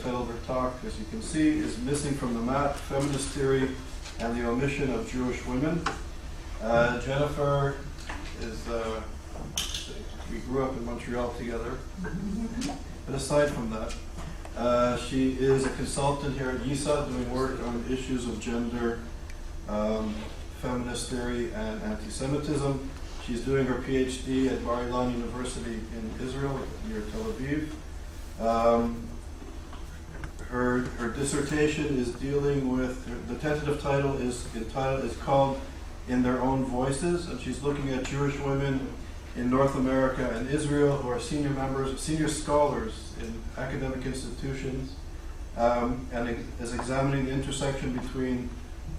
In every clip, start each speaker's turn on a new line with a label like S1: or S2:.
S1: title of her talk, as you can see, is Missing from the Map, Feminist Theory and the Omission of Jewish Women. Jennifer is, we grew up in Montreal together, but aside from that, she is a consultant here at YIISA doing work on issues of gender, feminist theory, and anti-Semitism. She's doing her PhD at Bar-Ilan University in Israel, near Tel Aviv. Her dissertation is dealing with, the tentative title is called In Their Own Voices, and she's looking at Jewish women in North America and Israel who are senior scholars in academic institutions, and is examining the intersection between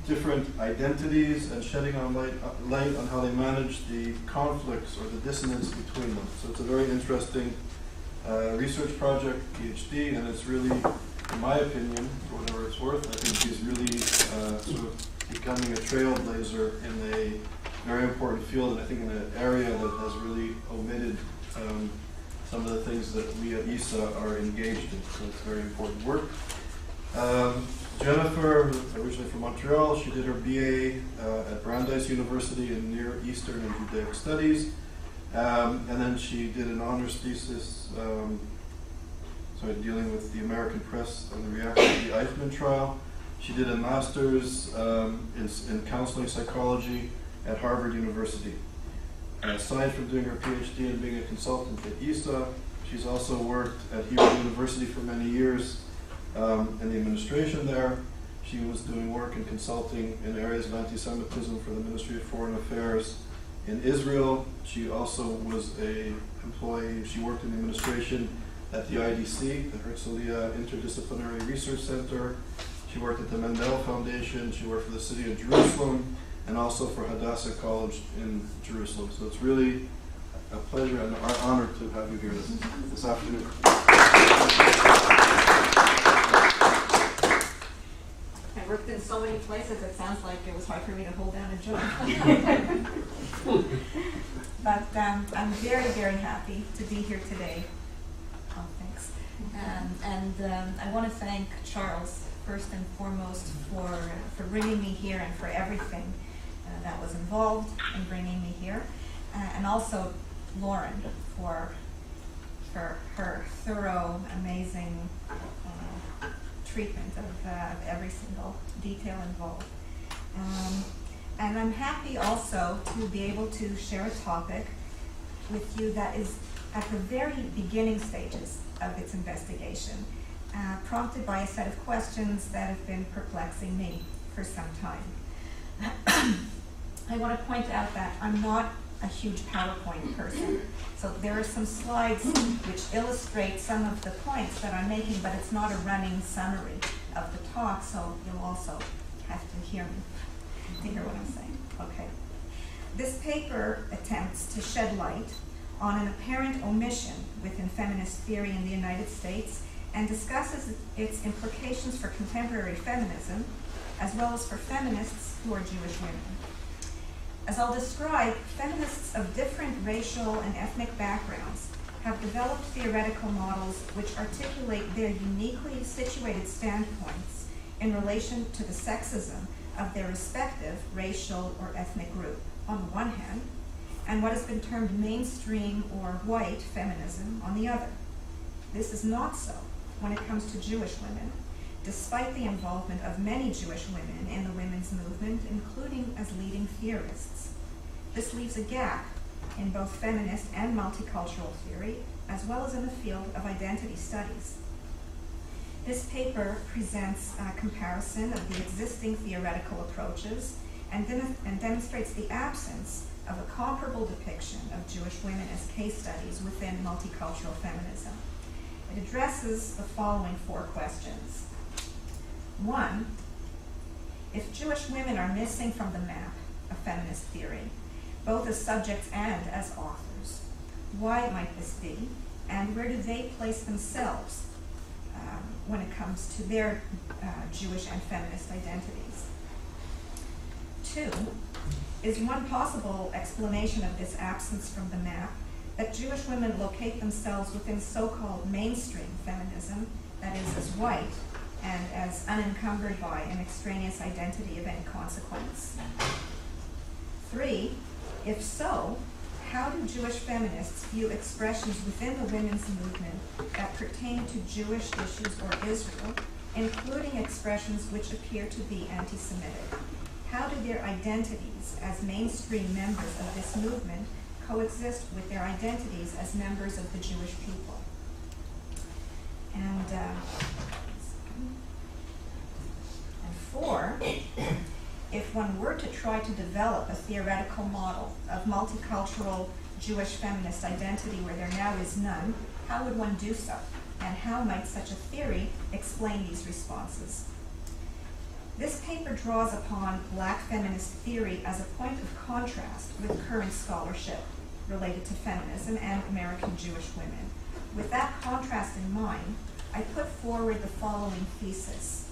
S1: different identities and shedding on light on how they manage the conflicts or the dissonance between them. So it's a very interesting research project, PhD, and it's really, in my opinion, for whatever it's worth, I think she's really sort of becoming a trailblazer in a very important field, and I think in an area that has really omitted some of the things that we at YIISA are engaged in. So it's very important work. Jennifer, originally from Montreal, she did her BA at Brandeis University in Near Eastern and Judaic Studies, and then she did an honors thesis dealing with the American press on the reaction to the Eichmann trial. She did a master's in counseling psychology at Harvard University. Aside from doing her PhD and being a consultant at YIISA, she's also worked at Hebrew University for many years in the administration there. She was doing work and consulting in areas of anti-Semitism for the Ministry of Foreign Affairs in Israel. She also was an employee, she worked in the administration at the IDC, the Herzliya Interdisciplinary Research Center. She worked at the Mendel Foundation, she worked for the city of Jerusalem, and also for Hadassah College in Jerusalem. So it's really a pleasure and an honor to have you here this afternoon.
S2: I worked in so many places, it sounds like it was hard for me to hold down a job. But I'm very, very happy to be here today. Oh, thanks. I want to thank Charles, first and foremost, for bringing me here and for everything that was involved in bringing me here. And also Lauren for her thorough, amazing treatment of every single detail involved. And I'm happy also to be able to share a topic with you that is at the very beginning stages of its investigation, prompted by a set of questions that have been perplexing me for some time. I want to point out that I'm not a huge PowerPoint person, so there are some slides which illustrate some of the points that I'm making, but it's not a running summary of the talk, so you'll also have to hear what I'm saying. Okay. This paper attempts to shed light on an apparent omission within feminist theory in the United States and discusses its implications for contemporary feminism, as well as for feminists who are Jewish women. As I'll describe, feminists of different racial and ethnic backgrounds have developed theoretical models which articulate their uniquely situated standpoints in relation to the sexism of their respective racial or ethnic group, on the one hand, and what has been termed mainstream or white feminism on the other. This is not so when it comes to Jewish women, despite the involvement of many Jewish women in the women's movement, including as leading theorists. This leaves a gap in both feminist and multicultural theory, as well as in the field of identity studies. This paper presents a comparison of the existing theoretical approaches and demonstrates the absence of a comparable depiction of Jewish women as case studies within multicultural feminism. It addresses the following 4 questions. 1, if Jewish women are missing from the map of feminist theory, both as subjects and as authors, why might this be, and where do they place themselves when it comes to their Jewish and feminist identities? 2, is one possible explanation of this absence from the map that Jewish women locate themselves within so-called mainstream feminism that is, as white, and as unencumbered by an extraneous identity of any consequence? 3, if so, how do Jewish feminists view expressions within the women's movement that pertain to Jewish issues or Israel, including expressions which appear to be anti-Semitic? How do their identities as mainstream members of this movement coexist with their identities as members of the Jewish people? And 4, if one were to try to develop a theoretical model of multicultural Jewish feminist identity where there now is none, how would one do so? And how might such a theory explain these responses? This paper draws upon Black feminist theory as a point of contrast with current scholarship related to feminism and American Jewish women. With that contrast in mind, I put forward the following thesis: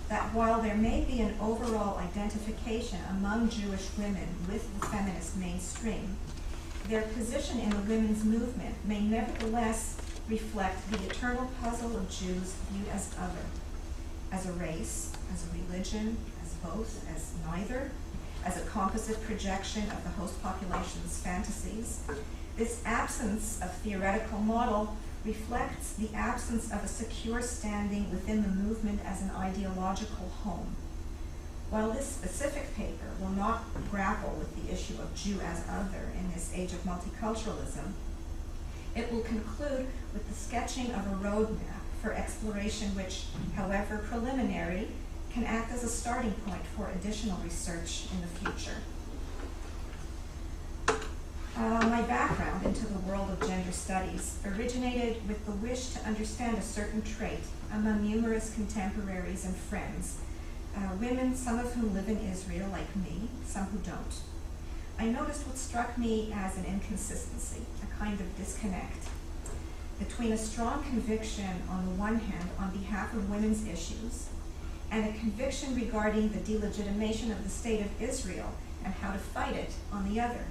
S2: that while there may be an overall identification among Jewish women with the feminist mainstream, their position in the women's movement may nevertheless reflect the eternal puzzle of Jews viewed as other, as a race, as a religion, as both, as neither, as a composite projection of the host population's fantasies. This absence of theoretical model reflects the absence of a secure standing within the movement as an ideological home. While this specific paper will not grapple with the issue of Jew as other in this age of multiculturalism, it will conclude with the sketching of a roadmap for exploration which, however preliminary, can act as a starting point for additional research in the future. My background into the world of gender studies originated with the wish to understand a certain trait among numerous contemporaries and friends, women, some of whom live in Israel like me, some who don't. I noticed what struck me as an inconsistency, a kind of disconnect, between a strong conviction on the one hand on behalf of women's issues and a conviction regarding the delegitimation of the state of Israel and how to fight it on the other.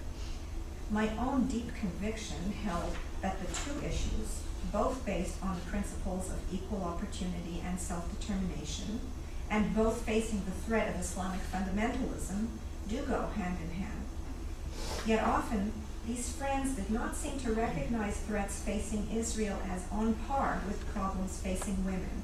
S2: My own deep conviction held that the two issues, both based on the principles of equal opportunity and self-determination, and both facing the threat of Islamic fundamentalism, do go hand in hand. Yet often, these friends did not seem to recognize threats facing Israel as on par with problems facing women,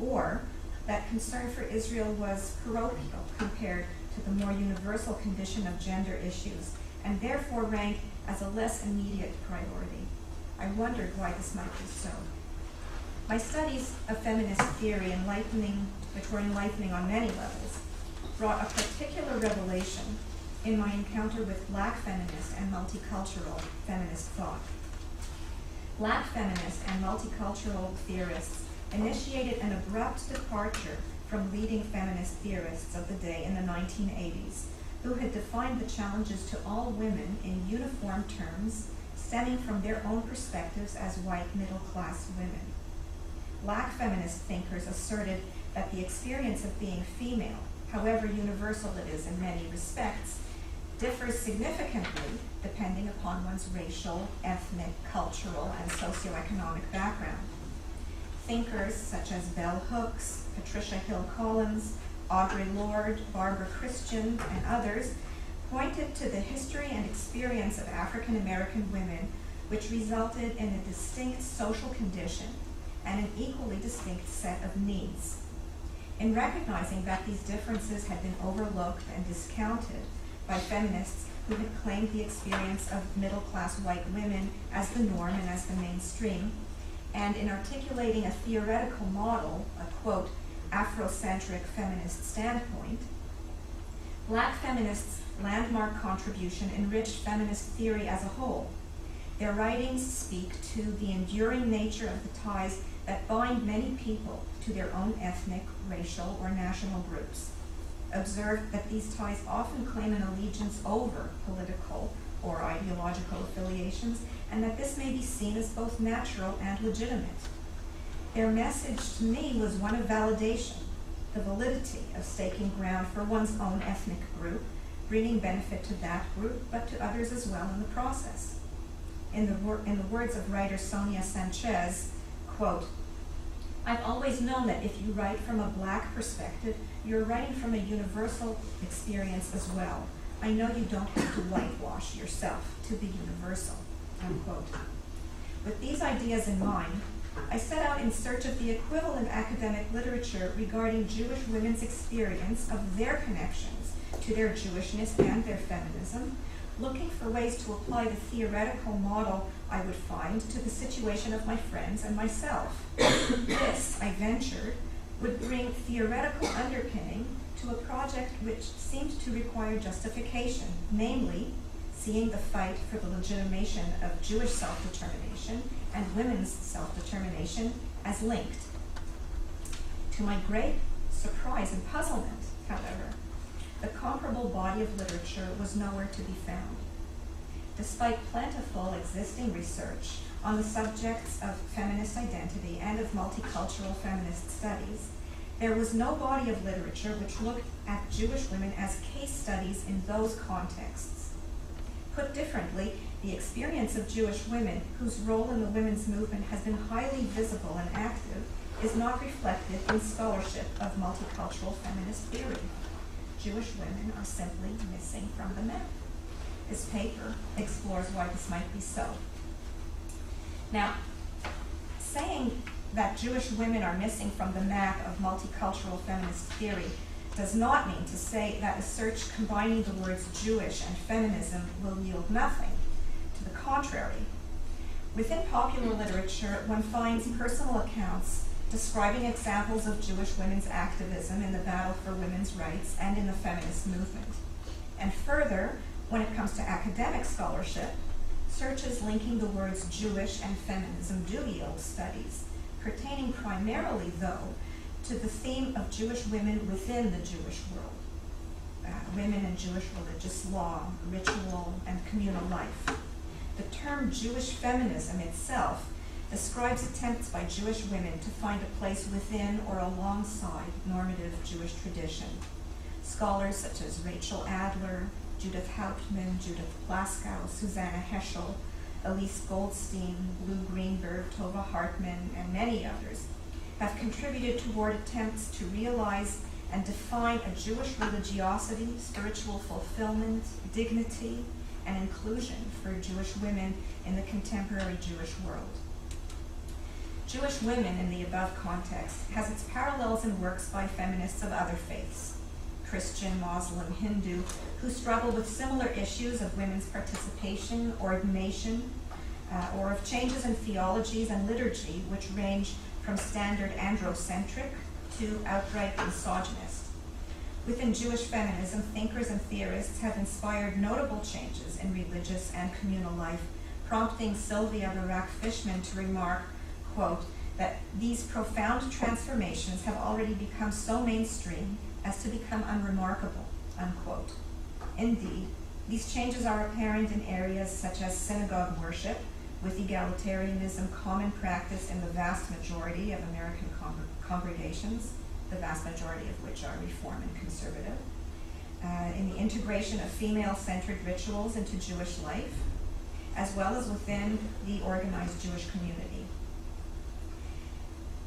S2: or that concern for Israel was parochial compared to the more universal condition of gender issues, and therefore rank as a less immediate priority. I wondered why this might be so. My studies of feminist theory, which were enlightening on many levels, brought a particular revelation in my encounter with Black feminist and multicultural feminist thought. Black feminist and multicultural theorists initiated an abrupt departure from leading feminist theorists of the day in the 1980s, who had defined the challenges to all women in uniform terms, stemming from their own perspectives as white middle-class women. Black feminist thinkers asserted that the experience of being female, however universal it is in many respects, differs significantly depending upon one's racial, ethnic, cultural, and socioeconomic background. Thinkers such as Bell Hooks, Patricia Hill Collins, Audre Lorde, Barbara Christian, and others pointed to the history and experience of African American women, which resulted in a distinct social condition and an equally distinct set of needs. In recognizing that these differences had been overlooked and discounted by feminists who had claimed the experience of middle-class white women as the norm and as the mainstream, and in articulating a theoretical model, a quote, Afrocentric feminist standpoint, Black feminists' landmark contribution enriched feminist theory as a whole. Their writings speak to the enduring nature of the ties that bind many people to their own ethnic, racial, or national groups. Observe that these ties often claim an allegiance over political or ideological affiliations, and that this may be seen as both natural and legitimate. Their message to me was one of validation, the validity of staking ground for one's own ethnic group, bringing benefit to that group, but to others as well in the process. In the words of writer Sonia Sanchez, quote, I've always known that if you write from a black perspective, you're writing from a universal experience as well. I know you don't have to whitewash yourself to be universal, unquote. With these ideas in mind, I set out in search of the equivalent academic literature regarding Jewish women's experience of their connections to their Jewishness and their feminism, looking for ways to apply the theoretical model I would find to the situation of my friends and myself. This, I ventured, would bring theoretical underpinning to a project which seemed to require justification, namely, seeing the fight for the legitimation of Jewish self-determination and women's self-determination as linked. To my great surprise and puzzlement, however, the comparable body of literature was nowhere to be found. Despite plentiful existing research on the subjects of feminist identity and of multicultural feminist studies, there was no body of literature which looked at Jewish women as case studies in those contexts. Put differently, the experience of Jewish women, whose role in the women's movement has been highly visible and active, is not reflected in scholarship of multicultural feminist theory. Jewish women are simply missing from the map. This paper explores why this might be so. Now, saying that Jewish women are missing from the map of multicultural feminist theory does not mean to say that a search combining the words Jewish and feminism will yield nothing. To the contrary, within popular literature, one finds personal accounts describing examples of Jewish women's activism in the battle for women's rights and in the feminist movement. And further, when it comes to academic scholarship, searches linking the words Jewish and feminism do yield studies, pertaining primarily, though, to the theme of Jewish women within the Jewish world, women in Jewish religious law, ritual, and communal life. The term Jewish feminism itself describes attempts by Jewish women to find a place within or alongside normative Jewish tradition. Scholars such as Rachel Adler, Judith Hoffman, Judith Glasgow, Susanna Heschel, Elise Goldstein, Lou Greenberg, Tova Hartman, and many others have contributed toward attempts to realize and define a Jewish religiosity, spiritual fulfillment, dignity, and inclusion for Jewish women in the contemporary Jewish world. Jewish women in the above context has its parallels in works by feminists of other faiths, Christian, Muslim, Hindu, who struggle with similar issues of women's participation, ordination, or of changes in theologies and liturgy which range from standard androcentric to outright misogynist. Within Jewish feminism, thinkers and theorists have inspired notable changes in religious and communal life, prompting Sylvia Barak-Fishman to remark, quote, that these profound transformations have already become so mainstream as to become unremarkable, unquote. Indeed, these changes are apparent in areas such as synagogue worship, with egalitarianism common practice in the vast majority of American congregations, the vast majority of which are Reform and Conservative, in the integration of female-centered rituals into Jewish life, as well as within the organized Jewish community.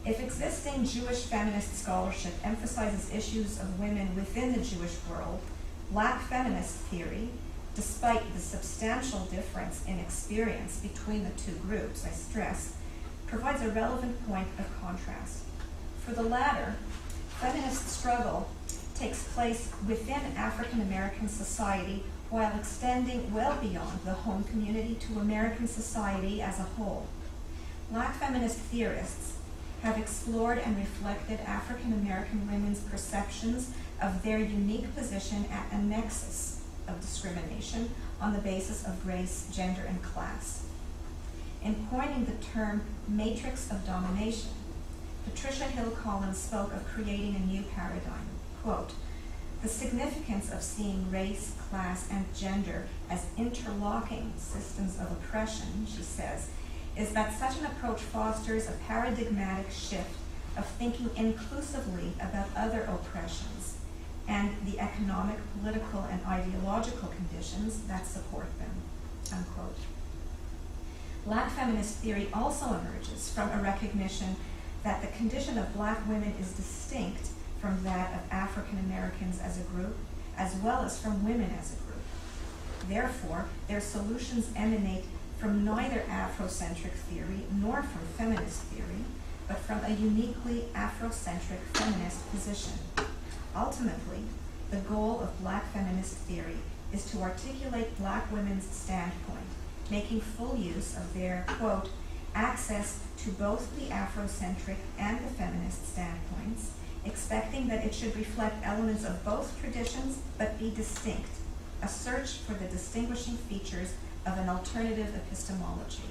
S2: If existing Jewish feminist scholarship emphasizes issues of women within the Jewish world, Black feminist theory, despite the substantial difference in experience between the two groups, I stress, provides a relevant point of contrast. For the latter, feminist struggle takes place within African American society while extending well beyond the home community to American society as a whole. Black feminist theorists have explored and reflected African American women's perceptions of their unique position at a nexus of discrimination on the basis of race, gender, and class. In coining the term matrix of domination, Patricia Hill Collins spoke of creating a new paradigm. Quote, the significance of seeing race, class, and gender as interlocking systems of oppression, she says, is that such an approach fosters a paradigmatic shift of thinking inclusively about other oppressions and the economic, political, and ideological conditions that support them, unquote. Black feminist theory also emerges from a recognition that the condition of black women is distinct from that of African Americans as a group, as well as from women as a group. Therefore, their solutions emanate from neither Afrocentric theory nor from feminist theory, but from a uniquely Afrocentric feminist position. Ultimately, the goal of black feminist theory is to articulate black women's standpoint, making full use of their, quote, access to both the Afrocentric and the feminist standpoints, expecting that it should reflect elements of both traditions but be distinct, a search for the distinguishing features of an alternative epistemology.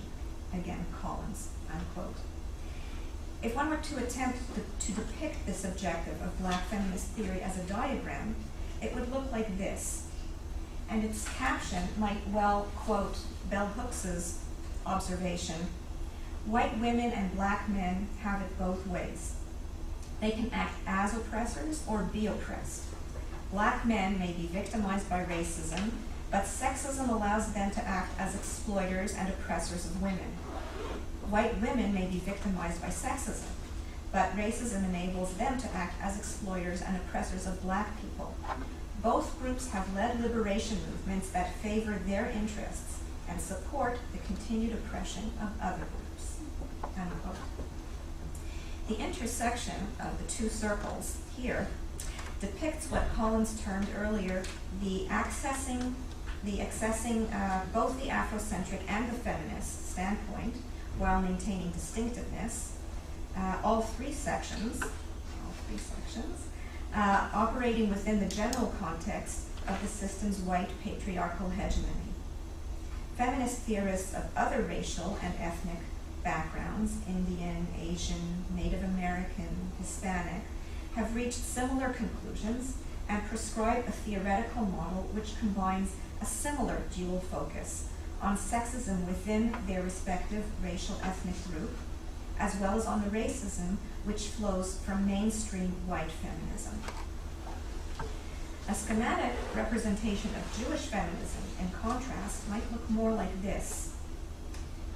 S2: Again, Collins, unquote. If one were to attempt to depict this objective of black feminist theory as a diagram, it would look like this. And its caption might well quote Bell Hooks's observation: white women and black men have it both ways. They can act as oppressors or be oppressed. Black men may be victimized by racism, but sexism allows them to act as exploiters and oppressors of women. White women may be victimized by sexism, but racism enables them to act as exploiters and oppressors of black people. Both groups have led liberation movements that favor their interests and support the continued oppression of other groups. Unquote. The intersection of the two circles here depicts what Collins termed earlier the accessing both the Afrocentric and the feminist standpoint while maintaining distinctiveness. All three sections, operating within the general context of the system's white patriarchal hegemony. Feminist theorists of other racial and ethnic backgrounds, Indian, Asian, Native American, Hispanic, have reached similar conclusions and prescribe a theoretical model which combines a similar dual focus on sexism within their respective racial ethnic group, as well as on the racism which flows from mainstream white feminism. A schematic representation of Jewish feminism, in contrast, might look more like this,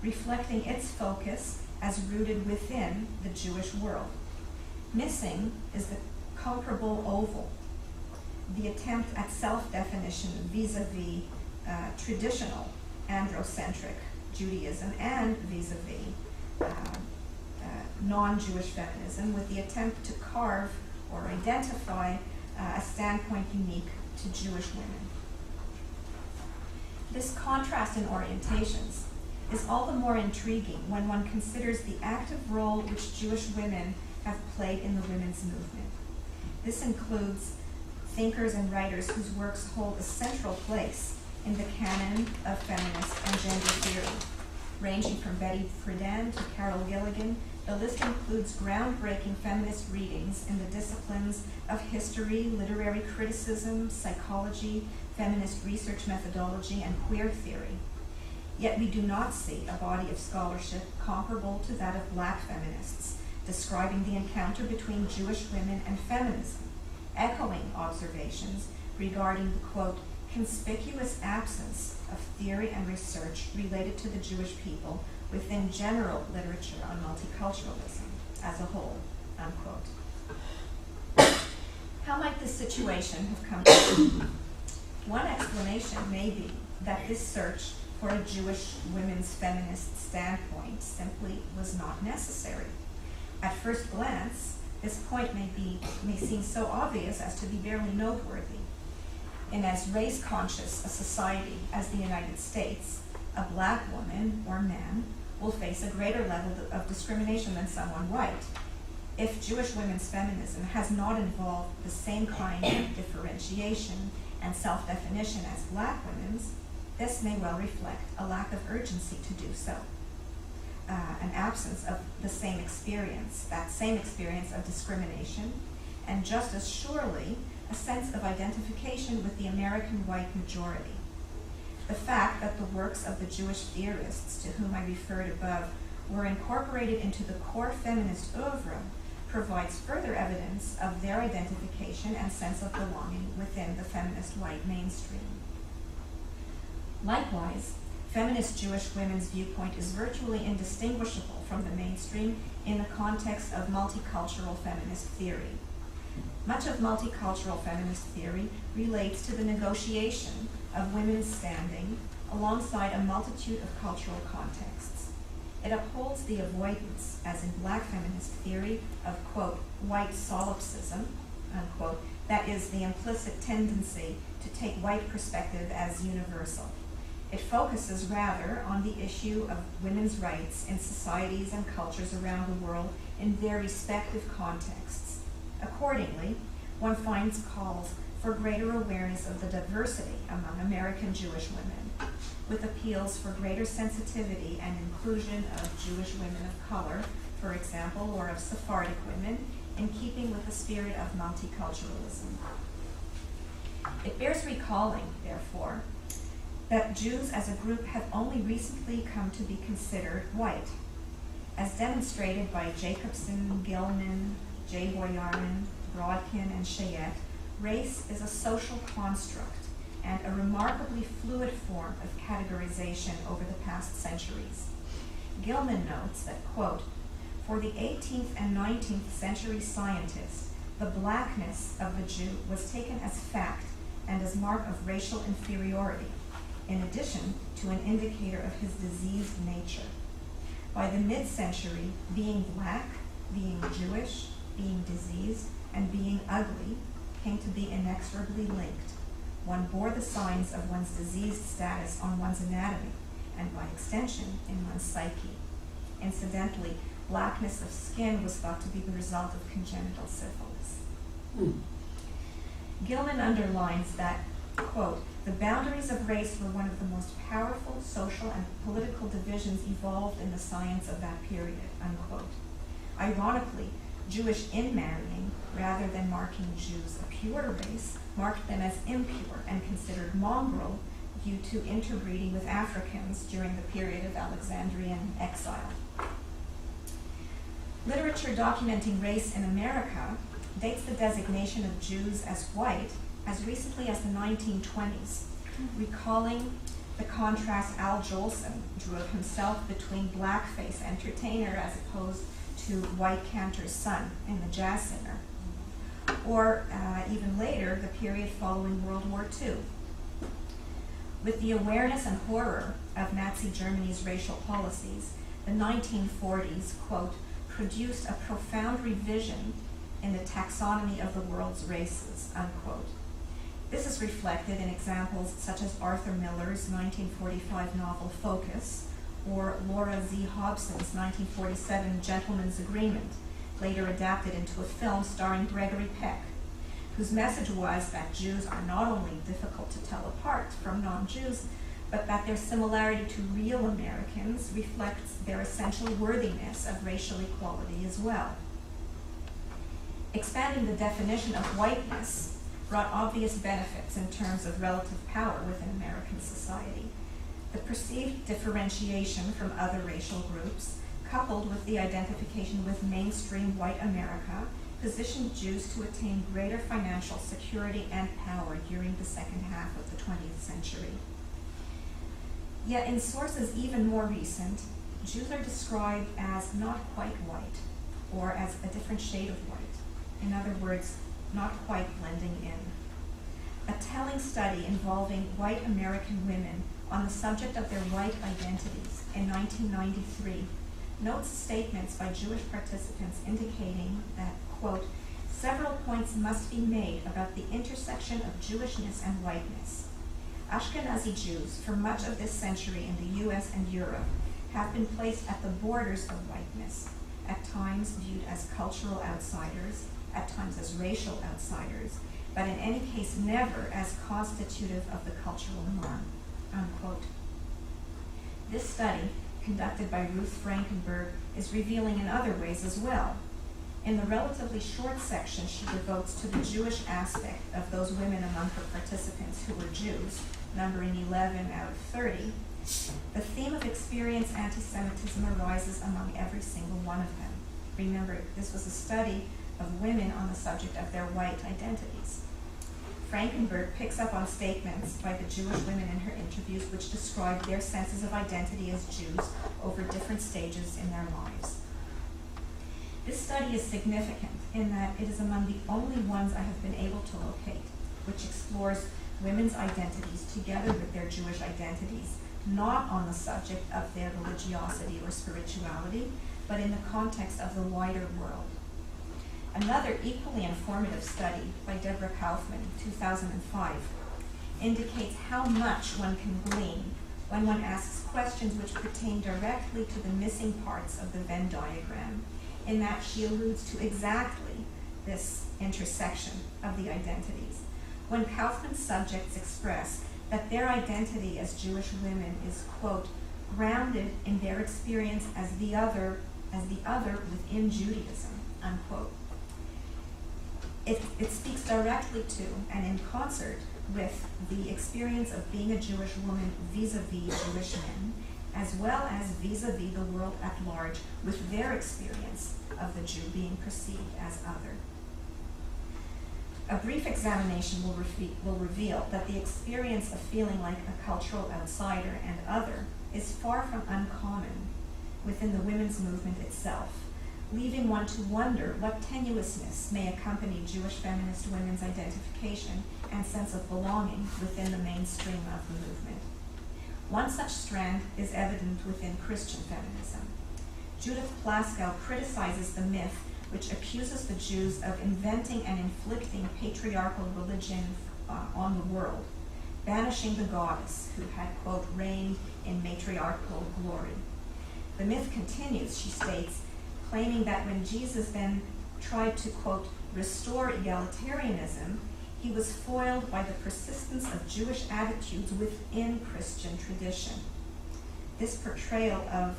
S2: reflecting its focus as rooted within the Jewish world. Missing is the comparable oval, the attempt at self-definition vis-a-vis traditional androcentric Judaism and vis-a-vis non-Jewish feminism, with the attempt to carve or identify a standpoint unique to Jewish women. This contrast in orientations is all the more intriguing when one considers the active role which Jewish women have played in the women's movement. This includes thinkers and writers whose works hold a central place in the canon of feminist and gender theory. Ranging from Betty Friedan to Carol Gilligan, the list includes groundbreaking feminist readings in the disciplines of history, literary criticism, psychology, feminist research methodology, and queer theory. Yet we do not see a body of scholarship comparable to that of black feminists, describing the encounter between Jewish women and feminism, echoing observations regarding the, quote, conspicuous absence of theory and research related to the Jewish people within general literature on multiculturalism as a whole, unquote. How might this situation have come about? One explanation may be that this search for a Jewish women's feminist standpoint simply was not necessary. At first glance, this point may seem so obvious as to be barely noteworthy. In as race-conscious a society as the United States, a black woman or man will face a greater level of discrimination than someone white. If Jewish women's feminism has not involved the same kind of differentiation and self-definition as black women's, this may well reflect a lack of urgency to do so. An absence of the same experience, that same experience of discrimination, and just as surely, a sense of identification with the American white majority. The fact that the works of the Jewish theorists to whom I referred above were incorporated into the core feminist oeuvre provides further evidence of their identification and sense of belonging within the feminist white mainstream. Likewise, feminist Jewish women's viewpoint is virtually indistinguishable from the mainstream in the context of multicultural feminist theory. Much of multicultural feminist theory relates to the negotiation of women's standing alongside a multitude of cultural contexts. It upholds the avoidance, as in Black feminist theory, of, quote, white solipsism, unquote, that is, the implicit tendency to take white perspective as universal. It focuses rather on the issue of women's rights in societies and cultures around the world in their respective contexts. Accordingly, one finds calls for greater awareness of the diversity among American Jewish women, with appeals for greater sensitivity and inclusion of Jewish women of color, for example, or of Sephardic women, in keeping with the spirit of multiculturalism. It bears recalling, therefore, that Jews as a group have only recently come to be considered white, as demonstrated by Jacobson, Gilman, J. Boyarin, Brodkin, and Chayette. Race is a social construct and a remarkably fluid form of categorization over the past centuries. Gilman notes that, quote, for the 18th and 19th century scientists, the blackness of the Jew was taken as fact and as mark of racial inferiority, in addition to an indicator of his diseased nature. By the mid-century, being black, being Jewish, being diseased, and being ugly came to be inexorably linked. One bore the signs of one's diseased status on one's anatomy, and by extension, in one's psyche. Incidentally, blackness of skin was thought to be the result of congenital syphilis. Gilman underlines that, quote, the boundaries of race were one of the most powerful social and political divisions evolved in the science of that period, unquote. Ironically, Jewish inmarrying, rather than marking Jews a pure race, marked them as impure and considered mongrel due to interbreeding with Africans during the period of Alexandrian exile. Literature documenting race in America dates the designation of Jews as white as recently as the 1920s, recalling the contrast Al Jolson drew of himself between blackface entertainer as opposed to White Cantor's son in The Jazz Singer, or even later, the period following World War II. With the awareness and horror of Nazi Germany's racial policies, the 1940s, quote, produced a profound revision in the taxonomy of the world's races, unquote. This is reflected in examples such as Arthur Miller's 1945 novel Focus, or Laura Z. Hobson's 1947 Gentleman's Agreement, later adapted into a film starring Gregory Peck, whose message was that Jews are not only difficult to tell apart from non-Jews, but that their similarity to real Americans reflects their essential worthiness of racial equality as well. Expanding the definition of whiteness brought obvious benefits in terms of relative power within American society. The perceived differentiation from other racial groups, coupled with the identification with mainstream white America, positioned Jews to attain greater financial security and power during the second half of the 20th century. Yet in sources even more recent, Jews are described as not quite white, or as a different shade of white. In other words, not quite blending in. A telling study involving white American women on the subject of their white identities in 1993 notes statements by Jewish participants indicating that, quote, several points must be made about the intersection of Jewishness and whiteness. Ashkenazi Jews, for much of this century in the US and Europe, have been placed at the borders of whiteness, at times viewed as cultural outsiders, at times as racial outsiders, but in any case never as constitutive of the cultural norm, unquote. This study, conducted by Ruth Frankenberg, is revealing in other ways as well. In the relatively short section she devotes to the Jewish aspect of those women among her participants who were Jews, numbering 11 out of 30, the theme of experienced anti-Semitism arises among every single one of them. Remember, this was a study of women on the subject of their white identities. Frankenberg picks up on statements by the Jewish women in her interviews which describe their senses of identity as Jews over different stages in their lives. This study is significant in that it is among the only ones I have been able to locate, which explores women's identities together with their Jewish identities, not on the subject of their religiosity or spirituality, but in the context of the wider world. Another equally informative study by Deborah Hoffman, 2005, indicates how much one can glean when one asks questions which pertain directly to the missing parts of the Venn diagram, in that she alludes to exactly this intersection of the identities. When Kaufman's subjects express that their identity as Jewish women is, quote, grounded in their experience as the other within Judaism, unquote. It speaks directly to and in concert with the experience of being a Jewish woman vis-a-vis Jewish men, as well as vis-a-vis the world at large with their experience of the Jew being perceived as other. A brief examination will reveal that the experience of feeling like a cultural outsider and other is far from uncommon within the women's movement itself, leaving one to wonder what tenuousness may accompany Jewish feminist women's identification and sense of belonging within the mainstream of the movement. One such strand is evident within Christian feminism. Judith Glasgow criticizes the myth which accuses the Jews of inventing and inflicting patriarchal religion on the world, banishing the goddess who had, quote, reigned in matriarchal glory. The myth continues, she states, claiming that when Jesus then tried to, quote, restore egalitarianism, he was foiled by the persistence of Jewish attitudes within Christian tradition. This portrayal of,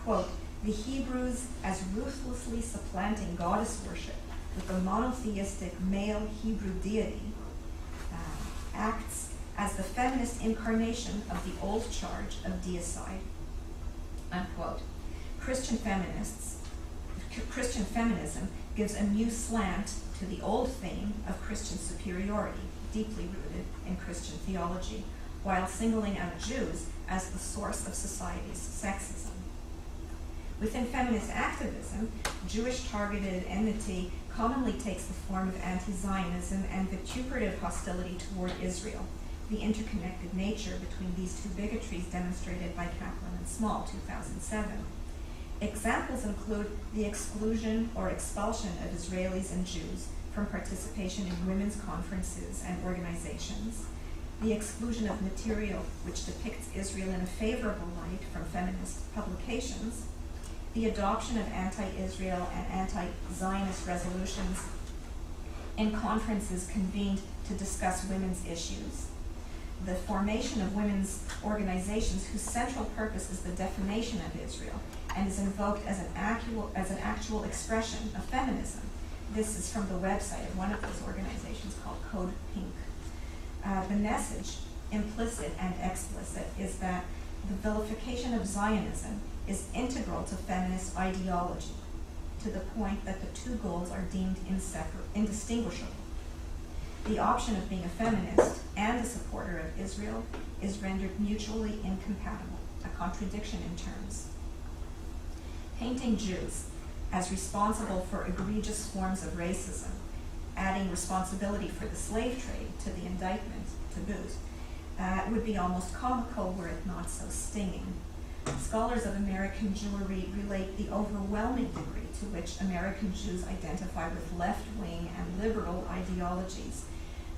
S2: quote, the Hebrews as ruthlessly supplanting goddess worship with the monotheistic male Hebrew deity acts as the feminist incarnation of the old charge of deicide, unquote. Christian feminism gives a new slant to the old theme of Christian superiority, deeply rooted in Christian theology, while singling out Jews as the source of society's sexism. Within feminist activism, Jewish targeted enmity commonly takes the form of Antizionism and vituperative hostility toward Israel, the interconnected nature between these two bigotries demonstrated by Kaplan and Small, 2007. Examples include the exclusion or expulsion of Israelis and Jews from participation in women's conferences and organizations, the exclusion of material which depicts Israel in a favorable light from feminist publications, the adoption of anti-Israel and anti-Zionist resolutions in conferences convened to discuss women's issues, the formation of women's organizations whose central purpose is the defamation of Israel and is invoked as an actual expression of feminism. This is from the website of one of those organizations called CodePink. The message, implicit and explicit, is that the vilification of Zionism is integral to feminist ideology, to the point that the two goals are deemed indistinguishable. The option of being a feminist and a supporter of Israel is rendered mutually incompatible, a contradiction in terms. Painting Jews as responsible for egregious forms of racism, adding responsibility for the slave trade to the indictment to boot, would be almost comical were it not so stinging. Scholars of American Jewry relate the overwhelming degree to which American Jews identify with left-wing and liberal ideologies.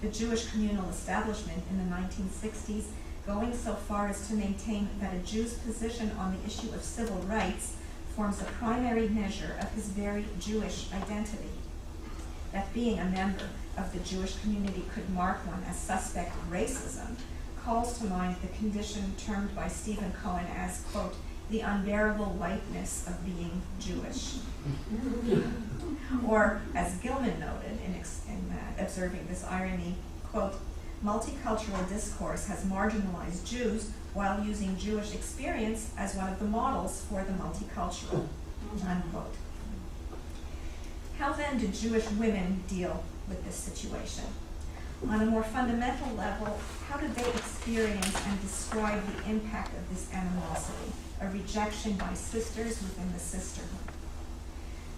S2: The Jewish communal establishment in the 1960s going so far as to maintain that a Jew's position on the issue of civil rights forms a primary measure of his very Jewish identity. That being a member of the Jewish community could mark one as suspect of racism calls to mind the condition termed by Stephen Cohen as, quote, the unbearable whiteness of being Jewish. Or, as Gilman noted in observing this irony, quote, multicultural discourse has marginalized Jews while using Jewish experience as one of the models for the multicultural, unquote. How then do Jewish women deal with this situation? On a more fundamental level, how did they experience and describe the impact of this animosity, a rejection by sisters within the sisterhood?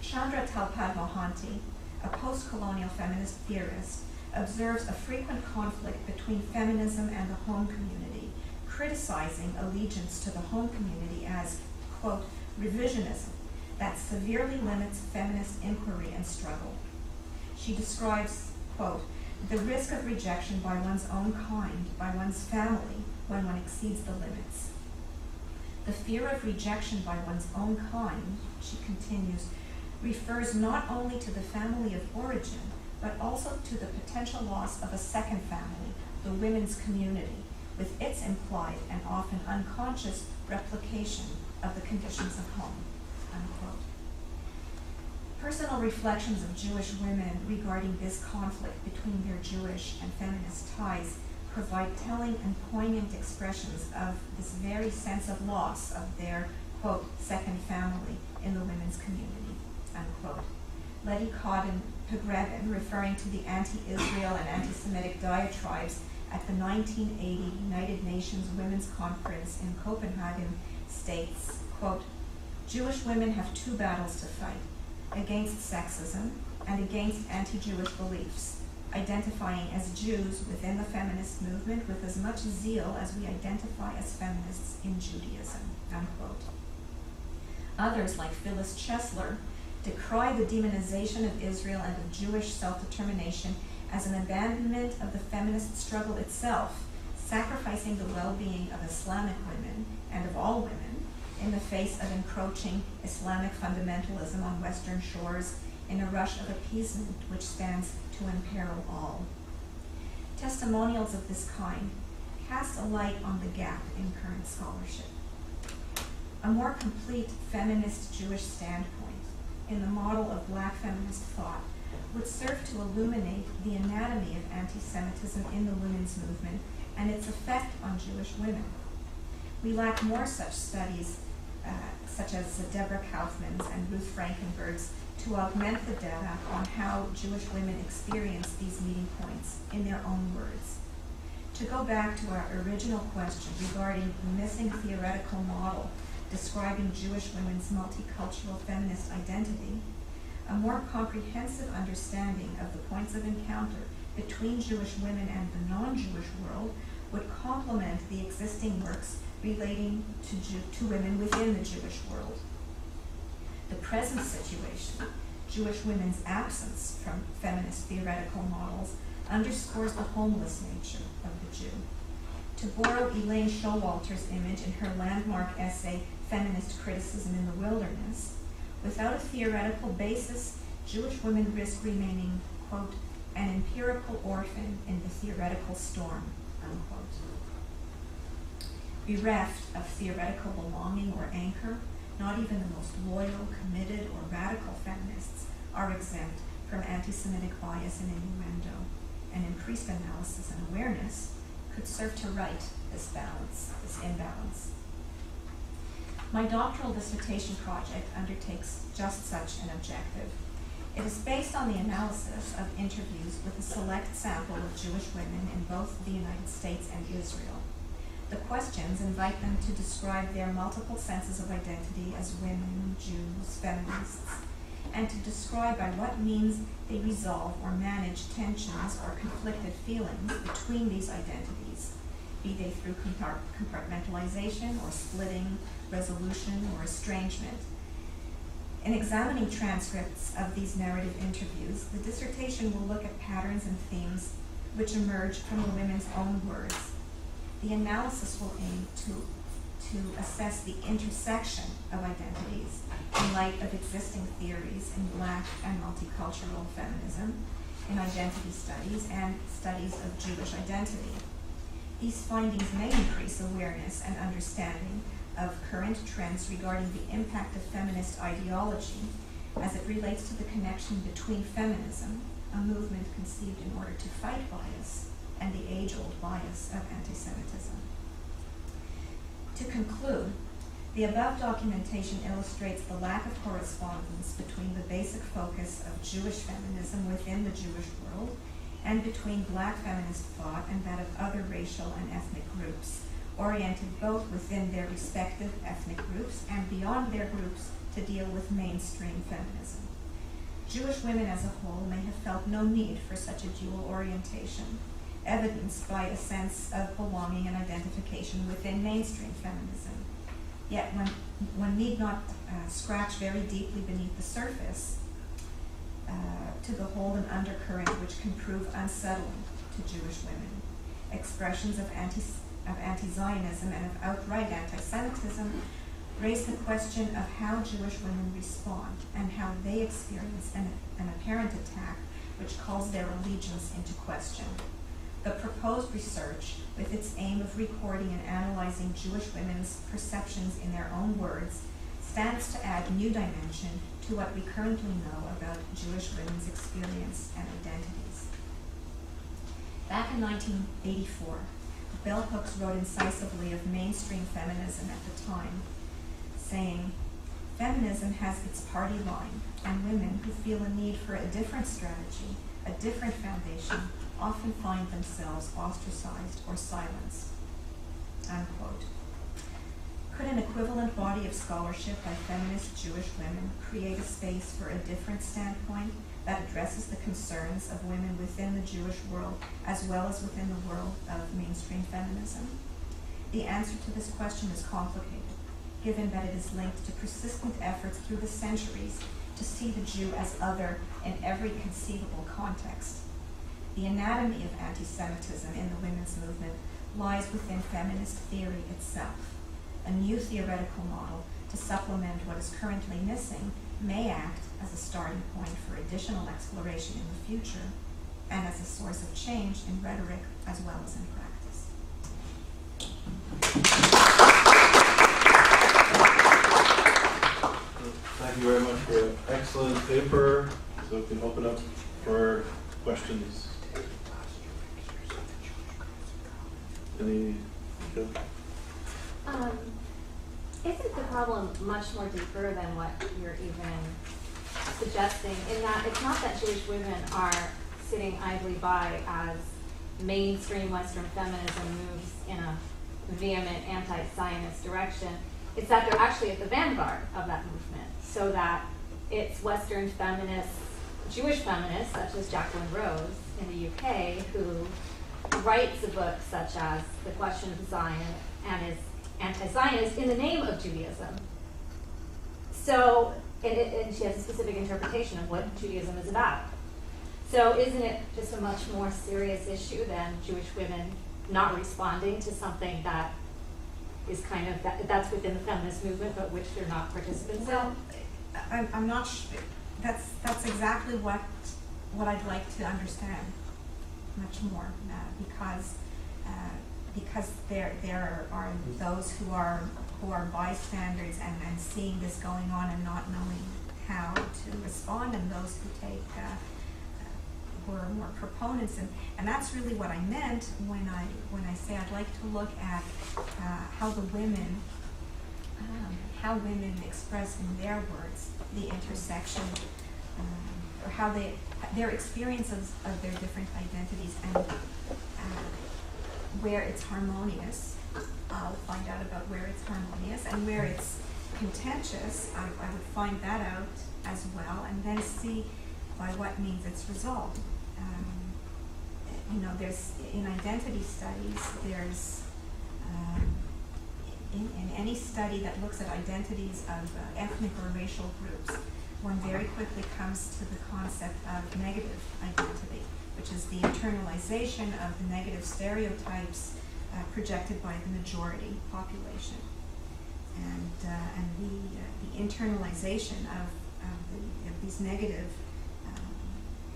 S2: Chandra Talpad-Mohanty, a post-colonial feminist theorist, observes a frequent conflict between feminism and the home community, criticizing allegiance to the home community as, quote, revisionism that severely limits feminist inquiry and struggle. She describes, quote, the risk of rejection by one's own kind, by one's family, when one exceeds the limits. The fear of rejection by one's own kind, she continues, refers not only to the family of origin, but also to the potential loss of a second family, the women's community, with its implied and often unconscious replication of the conditions of home, unquote. Personal reflections of Jewish women regarding this conflict between their Jewish and feminist ties provide telling and poignant expressions of this very sense of loss of their, quote, second family in the women's community, unquote. Letty Codden-Pogrebin, referring to the anti-Israel and anti-Semitic diatribes at the 1980 United Nations Women's Conference in Copenhagen, states, quote, Jewish women have two battles to fight, against sexism and against anti-Jewish beliefs, identifying as Jews within the feminist movement with as much zeal as we identify as feminists in Judaism, unquote. Others, like Phyllis Chesler, decry the demonization of Israel and of Jewish self-determination as an abandonment of the feminist struggle itself, sacrificing the well-being of Islamic women and of all women in the face of encroaching Islamic fundamentalism on Western shores in a rush of appeasement which stands to imperil all. Testimonials of this kind cast a light on the gap in current scholarship. A more complete feminist Jewish standpoint in the model of Black feminist thought would serve to illuminate the anatomy of anti-Semitism in the women's movement and its effect on Jewish women. We lack more such studies, such as Deborah Hoffman's and Ruth Frankenberg's, to augment the data on how Jewish women experience these meeting points in their own words. To go back to our original question regarding the missing theoretical model describing Jewish women's multicultural feminist identity, a more comprehensive understanding of the points of encounter between Jewish women and the non-Jewish world would complement the existing works relating to women within the Jewish world. The present situation, Jewish women's absence from feminist theoretical models, underscores the homeless nature of the Jew. To borrow Elaine Showalter's image in her landmark essay, Feminist Criticism in the Wilderness, without a theoretical basis, Jewish women risk remaining, quote, an empirical orphan in the theoretical storm, unquote. Bereft of theoretical belonging or anchor, not even the most loyal, committed, or radical feminists are exempt from anti-Semitic bias and innuendo, and increased analysis and awareness could serve to right this balance, this imbalance. My doctoral dissertation project undertakes just such an objective. It is based on the analysis of interviews with a select sample of Jewish women in both the United States and Israel. The questions invite them to describe their multiple senses of identity as women, Jews, feminists, and to describe by what means they resolve or manage tensions or conflicted feelings between these identities, be they through compartmentalization or splitting, resolution, or estrangement. In examining transcripts of these narrative interviews, the dissertation will look at patterns and themes which emerge from the women's own words. The analysis will aim to assess the intersection of identities in light of existing theories in Black and multicultural feminism, in identity studies, and studies of Jewish identity. These findings may increase awareness and understanding of current trends regarding the impact of feminist ideology as it relates to the connection between feminism, a movement conceived in order to fight bias, and the age-old bias of anti-Semitism. To conclude, the above documentation illustrates the lack of correspondence between the basic focus of Jewish feminism within the Jewish world and between black feminist thought and that of other racial and ethnic groups, oriented both within their respective ethnic groups and beyond their groups to deal with mainstream feminism. Jewish women as a whole may have felt no need for such a dual orientation, evidenced by a sense of belonging and identification within mainstream feminism. Yet one need not scratch very deeply beneath the surface to behold an undercurrent which can prove unsettling to Jewish women. Expressions of anti-Zionism and of outright anti-Semitism raise the question of how Jewish women respond and how they experience an apparent attack which calls their allegiance into question. The proposed research, with its aim of recording and analyzing Jewish women's perceptions in their own words, stands to add new dimension to what we currently know about Jewish women's experience and identities. Back in 1984, bell hooks wrote incisively of mainstream feminism at the time, saying, "Feminism has its party line, and women who feel a need for a different strategy, a different foundation, often find themselves ostracized or silenced." Unquote. Could an equivalent body of scholarship by feminist Jewish women create a space for a different standpoint that addresses the concerns of women within the Jewish world as well as within the world of mainstream feminism? The answer to this question is complicated, given that it is linked to persistent efforts through the centuries to see the Jew as other in every conceivable context. The anatomy of anti-Semitism in the women's movement lies within feminist theory itself. A new theoretical model to supplement what is currently missing may act as a starting point for additional exploration in the future and as a source of change in rhetoric as well as in practice.
S1: Thank you very much for an excellent paper. So we can open up for questions. Any?
S3: Isn't the problem much more deeper than what you're even suggesting, in that it's not that Jewish women are sitting idly by as mainstream Western feminism moves in a vehement anti-Zionist direction, it's that they're actually at the vanguard of that movement, so that it's Western feminists, Jewish feminists, such as Jacqueline Rose in the UK, who writes a book such as The Question of Zion and is anti-Zionist in the name of Judaism. So, and she has a specific interpretation of what Judaism is about. So isn't it just a much more serious issue than Jewish women not responding to something that is kind of, that's within the feminist movement, but which they're not participants in?
S2: Well, I'm not sure. That's exactly what I'd like to understand much more, because there are those who are bystanders and seeing this going on and not knowing how to respond, and those who take who are more proponents, and that's really what I meant when I say I'd like to look at how women express in their words the intersection, or how their experiences of their different identities, and where it's harmonious. I'll find out about where it's harmonious, and where it's contentious, I would find that out as well, and then see by what means it's resolved. There's, in identity studies, there's in any study that looks at identities of ethnic or racial groups, one very quickly comes to the concept of negative identity, which is the internalization of the negative stereotypes projected by the majority population, and the internalization of these negative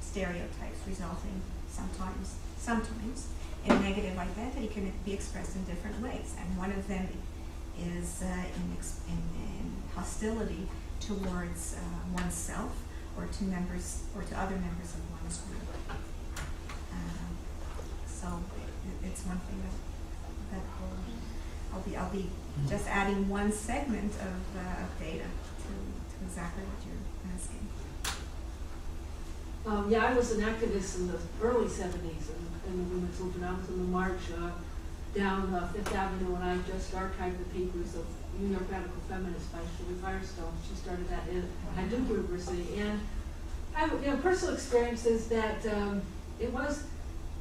S2: stereotypes resulting sometimes in negative identity can be expressed in different ways, and one of them is in hostility towards oneself or to members or to other members of one's group. So it's one thing that I'll be just adding one segment of data to exactly what you're asking.
S4: Yeah, I was an activist in the early 70s in the women's movement. I was in the march down Fifth Avenue, and I just archived the papers of New York Radical Feminist by Shirley Firestone. She started that at Duke University. And I, personal experiences that it was,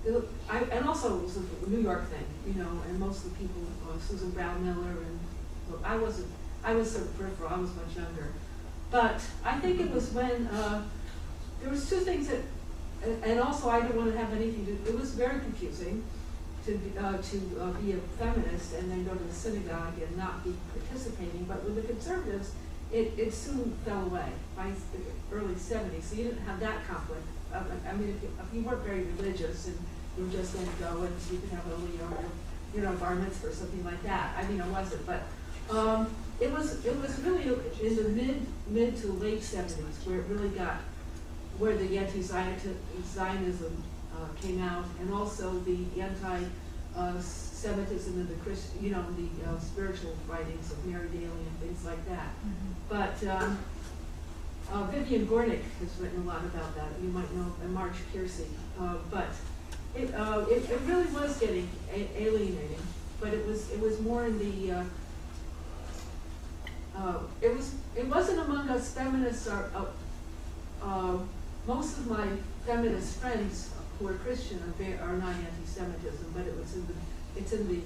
S4: and also it was a New York thing, and most of the people, Susan Brown Miller, and well, I was sort of peripheral, I was much younger. But I think it was when there was two things that, and also I didn't want to have anything to, it was very confusing to be a feminist and then go to the synagogue and not be participating. But with the conservatives, it soon fell away by the early 70s. So you didn't have that conflict. I mean, if you weren't very religious and you were just going to go and you could have a bar mitzvah or something like that. I mean, I wasn't, but it was really in the mid to late 70s where it really got, where the anti-Zionism came out, and also the anti-Semitism and the the spiritual writings of Mary Daly and things like that. Mm-hmm. But Vivian Gornick has written a lot about that. You might know Marge Piercy. But it really was getting alienating. But it was more in the it wasn't among us feminists. Most of my feminist friends who are Christian are not anti-Semitism, but it's in the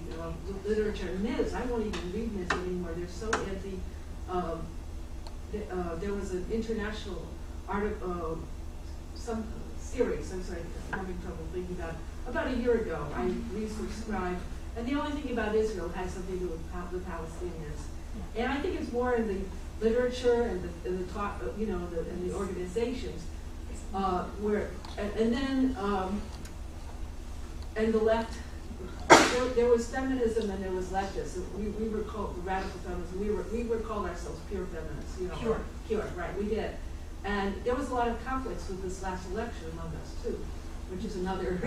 S4: literature. Ms. I won't even read Ms. anymore. They're so anti. There was an international article, some series. I'm sorry, I'm having trouble thinking about a year ago. I resubscribed, and the only thing about Israel has something to do with the Palestinians. And I think it's more in the literature and the talk, and the organizations. And the left, there was feminism and there was leftists. We were called the radical feminists. We were called ourselves pure feminists. Pure, right? We did, and there was a lot of conflicts with this last election among us too, which is another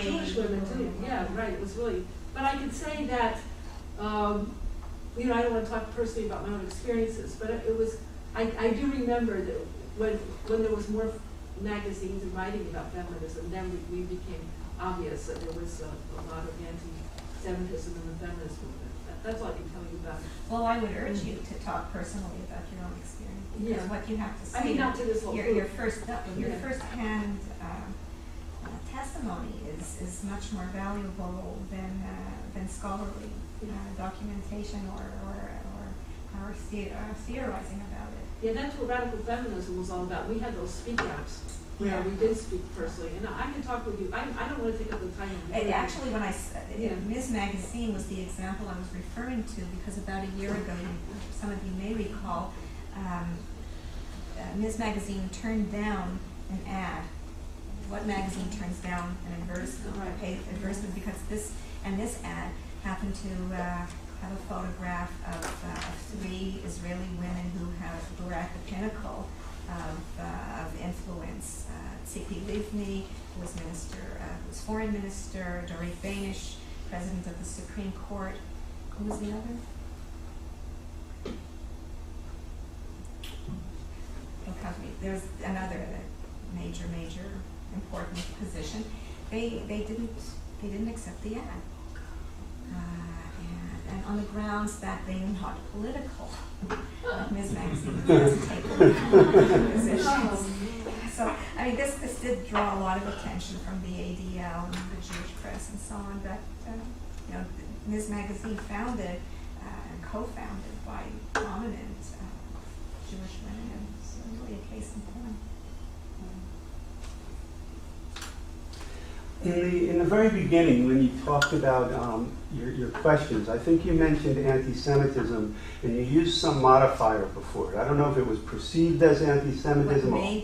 S4: Jewish women too. Yeah, right. It was really, but I could say that. I don't want to talk personally about my own experiences, but it was. I do remember that. When there was more magazines and writing about feminism, then we became obvious that there was a lot of anti-Semitism in the feminist movement. That's all I can tell you about it.
S2: Well, I would urge you to talk personally about your own experience. Because what you have to say,
S4: I mean, not to this whole
S2: your first-hand testimony is much more valuable than scholarly documentation or theorizing about it.
S4: Yeah, that's what radical feminism was all about. We had those speak-outs where we did speak personally, and I can talk with you. I don't want to take up the time.
S2: Actually, when Ms. Magazine was the example I was referring to, because about a year ago, some of you may recall, Ms. Magazine turned down an ad. What magazine turns down an advertisement?
S4: Right.
S2: Paid advertisement because this ad happened to have a photograph of 3 Israeli women who were at the pinnacle of influence. Tzipi Livni, who was foreign minister, Dorit Beinish, president of the Supreme Court. Who was the other? There's another major important position. They didn't accept the ad. And on the grounds that they are not political. Ms. Magazine doesn't take political positions. So, I mean, this did draw a lot of attention from the ADL and the Jewish press and so on, but, Ms. Magazine founded and co-founded by prominent Jewish women, and it's really a case in point.
S5: In the very beginning, when you talked about your questions, I think you mentioned anti-Semitism, and you used some modifier before it. I don't know if it was perceived as anti-Semitism or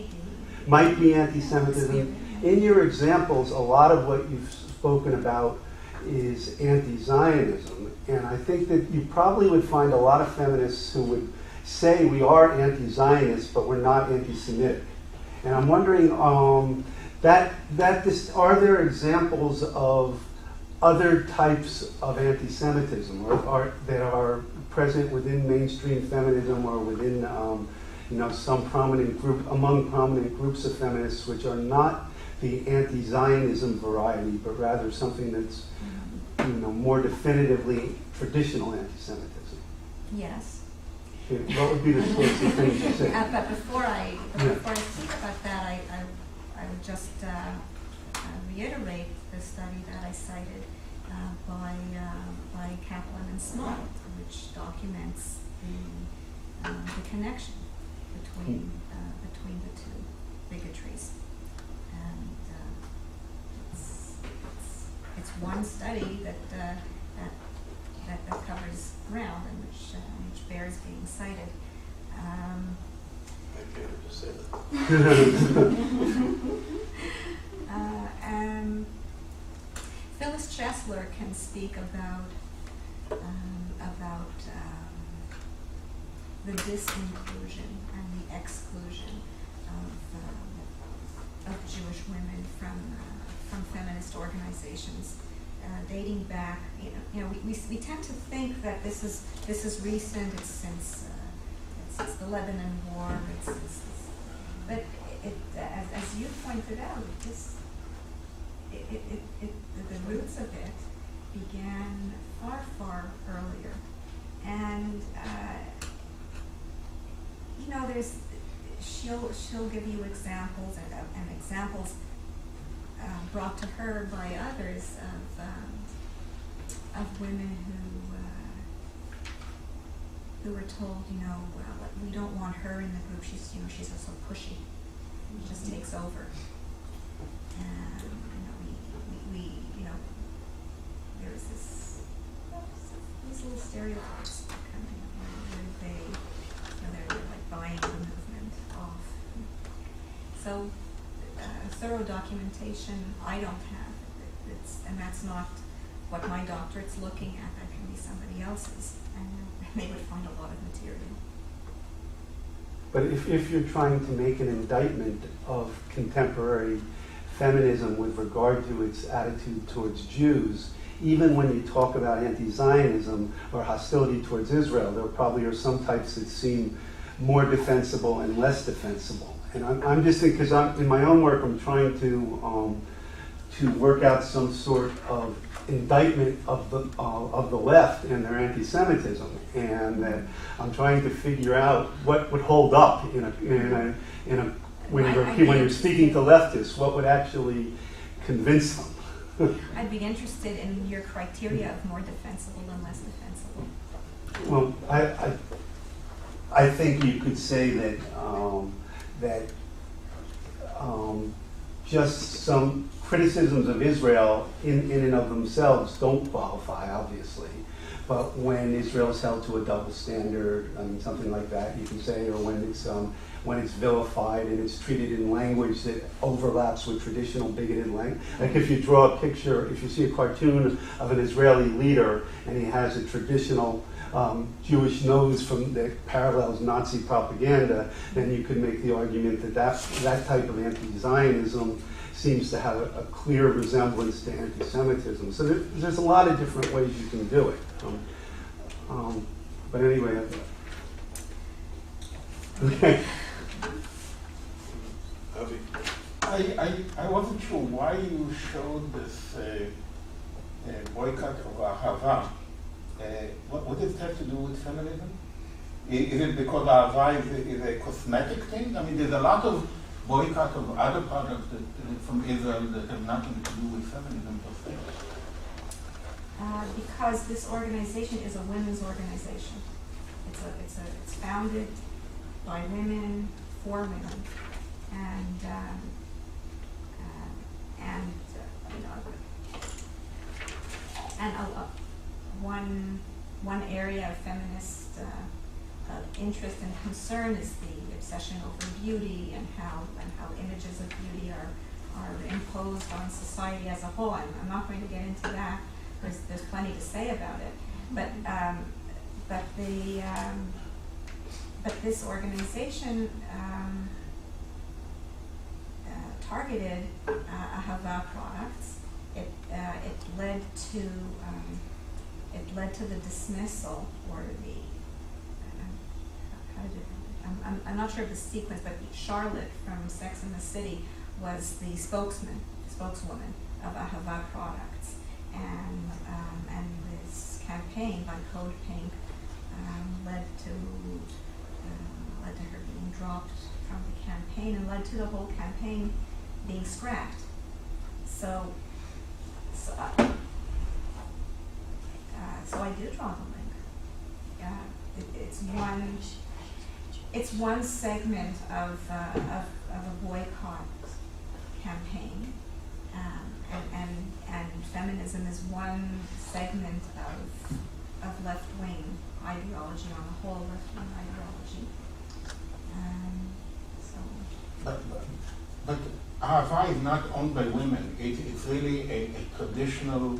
S5: might be anti-Semitism. In your examples, a lot of what you've spoken about is anti-Zionism, and I think that you probably would find a lot of feminists who would say we are anti-Zionists, but we're not anti-Semitic. And I'm wondering, are there examples of other types of anti-Semitism that are present within mainstream feminism or within some prominent group, among prominent groups of feminists, which are not the anti-Zionism variety, but rather something that's, more definitively traditional anti-Semitism.
S2: Yes.
S5: What would be the sorts of things you say?
S2: But before I speak about that, I would just reiterate the study that I cited by Kaplan and Small, which documents the connection between the two bigotries, and it's one study that covers ground and which bears being cited.
S1: I can't just say that.
S2: Phyllis Chesler can speak about the disinclusion and the exclusion of Jewish women from feminist organizations, dating back. We tend to think that this is recent. It's since the Lebanon War. But as you pointed out, the roots of it began far earlier, and she'll give you examples and examples brought to her by others of women who were told, we don't want her in the group. She's so pushy. She just takes over. And there's these little stereotypes coming where they're like buying the movement off. So thorough documentation I don't have. And that's not what my doctorate's looking at. That can be somebody else's, and they would find a lot of material.
S5: But if you're trying to make an indictment of contemporary feminism with regard to its attitude towards Jews, even when you talk about anti-Zionism or hostility towards Israel, there probably are some types that seem more defensible and less defensible. And I'm just thinking, because in my own work, I'm trying to work out some sort of indictment of the left and their anti-Semitism, and I'm trying to figure out what would hold up when you're speaking to leftists, what would actually convince them.
S2: I'd be interested in your criteria of more defensible and less defensible.
S5: Well, I think you could say that just some criticisms of Israel in and of themselves don't qualify, obviously. But when Israel's held to a double standard, something like that, you can say, or when it's vilified and it's treated in language that overlaps with traditional bigoted language. Like if you draw a picture, if you see a cartoon of an Israeli leader and he has a traditional Jewish nose that parallels Nazi propaganda, then you could make the argument that type of anti-Zionism seems to have a clear resemblance to anti-Semitism. So there's a lot of different ways you can do it. But anyway, okay.
S6: I wasn't sure why you showed this boycott of Ahava. What does it have to do with feminism? Is it because Ahava is a cosmetic thing? I mean, there's a lot of boycott of other products from Israel that have nothing to do with feminism per se.
S2: Because this organization is a women's organization. It's founded by women for women, and one area of feminist interest and concern is the obsession over beauty and how images of beauty are imposed on society as a whole. I'm not going to get into that. There's plenty to say about it, but this organization targeted Ahava products. It led to the dismissal or the how did it I'm not sure of the sequence, but Charlotte from Sex and the City was the spokeswoman of Ahava products, and this campaign by CodePink led to her being dropped from the campaign, and led to the whole campaign being scrapped. So I do draw the link. It's one segment of a boycott campaign, and feminism is one segment of left-wing ideology, on the whole left-wing ideology.
S6: But Ahava is not owned by women. It's really a traditional